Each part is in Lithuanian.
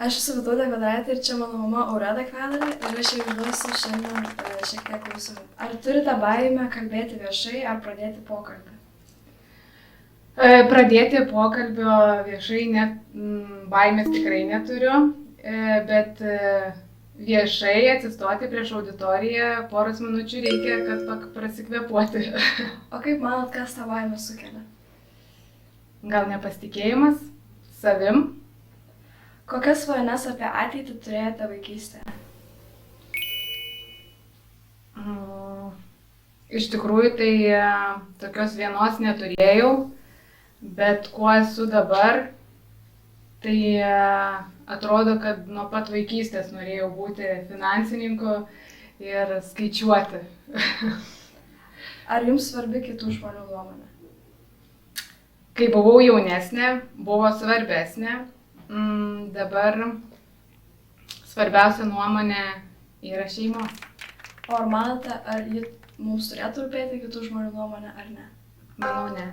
Aš esu Vytautė Kvadraitė ir čia mano mama Aurelija Kvadraitė ir aš jau užduosiu šiandien šiek tiek klausimų. Ar turite baimę kalbėti viešai ar pradėti pokalbį? Pradėti pokalbio viešai baimės tikrai neturiu, bet viešai atsistoti prieš auditoriją poros minučių reikia, kad prasikvėpuoti. O kaip manot, kas tą baimę sukelia? Gal nepasitikėjimas savim? Kokias svajones apie ateitį turėjote vaikystėje? Iš tikrųjų, tai tokios vienos neturėjau, bet kuo esu dabar, tai atrodo, kad nuo pat vaikystės norėjau būti finansininku ir skaičiuoti. Ar jums svarbi kitų žmonių nuomonė? Kai buvau jaunesnė, buvo svarbesnė. Dabar svarbiausia nuomonė yra šeimos. O ar manote, ar mums turėtų rūpėti kitų žmonių nuomonė ar ne? Manau, ne.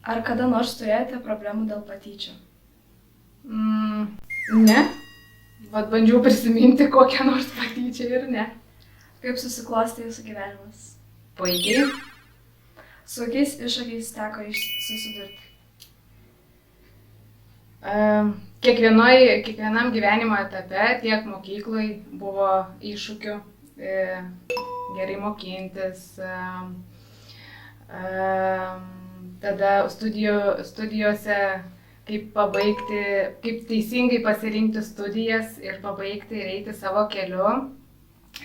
Ar kada nors turėjote problemų dėl patyčių? Ne. Vat bandžiau prisiminti kokią nors patyčią ir ne. Kaip susiklostė jūsų gyvenimas? Puikiai. Su kokiais iššūkiais teko susidurti? Kiekvienam gyvenimo etape, tiek mokyklai buvo iššūkių, gerai mokintis, tada studijose, kaip teisingai pasirinkti studijas ir pabaigti ir eiti savo keliu.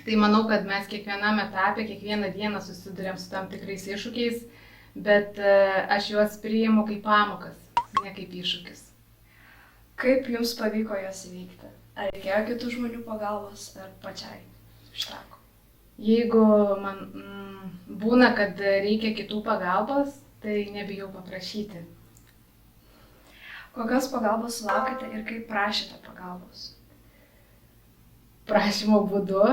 Tai manau, kad mes kiekvienam etape, kiekvieną dieną susiduriam su tam tikrais iššūkiais, bet aš juos priimu kaip pamokas, ne kaip iššūkius. Kaip jums pavyko juos įveikti? Ar reikėjo kitų žmonių pagalbos, ar pačiai užteko? Jeigu man būna, kad reikia kitų pagalbos, tai nebijau paprašyti. Kokios pagalbos sulaukite ir kaip prašėte pagalbos? Prašymo būdu.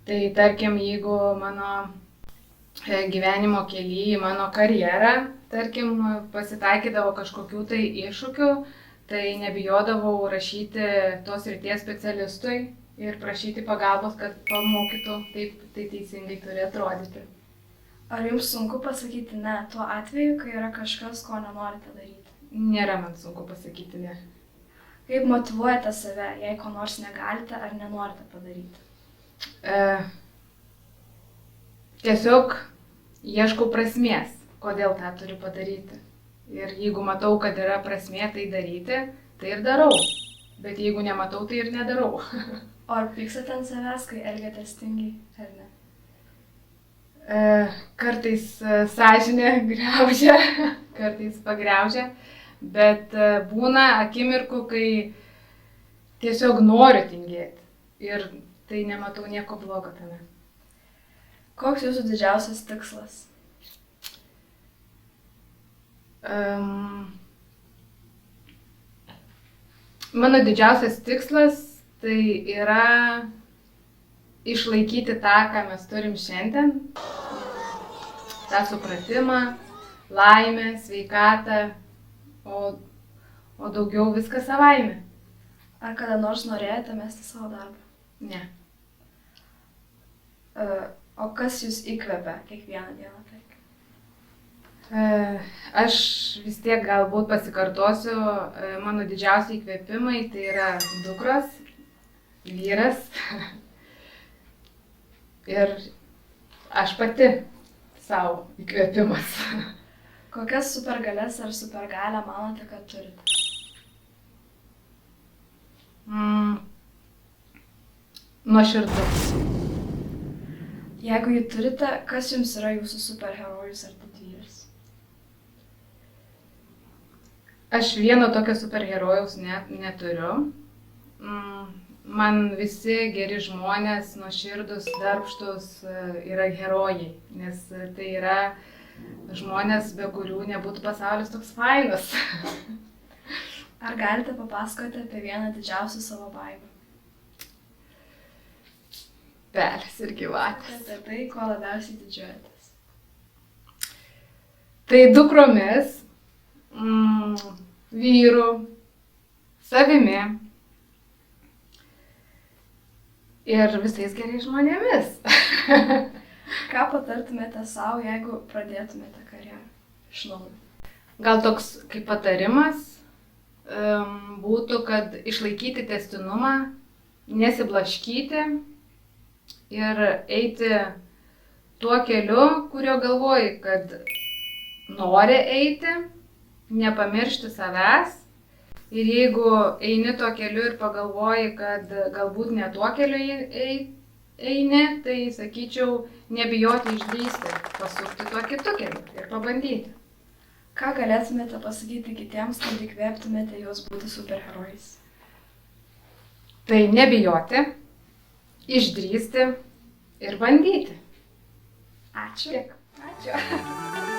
Tai tarkim, jeigu mano gyvenimo kely, mano karjerą, tarkim, pasitaikydavo kažkokių tai iššūkių, tai nebijodavau rašyti tos srities specialistui ir prašyti pagalbos, kad pamokytų, taip tai teisingai turi atrodyti. Ar jums sunku pasakyti ne tuo atveju, kai yra kažkas, ko nenorite daryti? Nėra man sunku pasakyti ne. Kaip motyvuojate save, jei ko nors negalite ar nenorite padaryti? Tiesiog ieškau prasmės, kodėl tą turiu padaryti. Ir jeigu matau, kad yra prasmė tai daryti, tai ir darau. Bet jeigu nematau, tai ir nedarau. O ar pykstate ant savęs, kai elgiatės tingiai, ar ne? Kartais sąžinė griaužia, kartais pagriaužia, bet būna akimirkų, kai tiesiog noriu tingėti. Ir tai nematau nieko blogo tame. Koks jūsų didžiausias tikslas? Mano didžiausias tikslas tai yra išlaikyti tą, ką mes turim šiandien, tą supratimą, laimę, sveikatą, o daugiau viskas savaime. Ar kada nors norėjote mesti savo darbą? Ne. O kas jūs įkvepia kiekvieną dieną? Aš vis tiek galbūt pasikartosiu, mano didžiausi įkvėpimai tai yra dukros, vyras ir aš pati savo įkvėpimas. Kokias supergalias ar supergalę manote, kad turite? Nuoširdus. Jeigu jį turite, kas jums yra jūsų superherojus ar didvyris? Aš vieno tokio superherojaus neturiu. Man visi geri žmonės, nuoširdus, darbštus yra herojai, nes tai yra žmonės, be kurių nebūtų pasaulis toks fainas. Ar galite papasakoti apie vieną didžiausių savo baimių? Pelės ir gyvatės. Apie tai, ko labiausiai didžiuojatės? Tai dukromis, vyru, savimi ir visais gerais žmonėmis. Ką patartumėte savo, jeigu pradėtumėte karjerą iš naujo? Gal toks kaip patarimas būtų, kad išlaikyti tęstinumą, nesiblaškyti ir eiti tuo keliu, kurio galvoji, kad nori eiti, nepamiršti savęs. Ir jeigu eini tuo keliu ir pagalvoji, kad galbūt ne tuo keliu eini, tai sakyčiau, nebijoti išdrįsti, pasukti tuo kitu keliu ir pabandyti. Ką galėtumėte pasakyti kitiems, kad įkvėptumėte juos būti superherojais? Tai nebijoti, išdrįsti ir bandyti. Ačiū. Ačiū.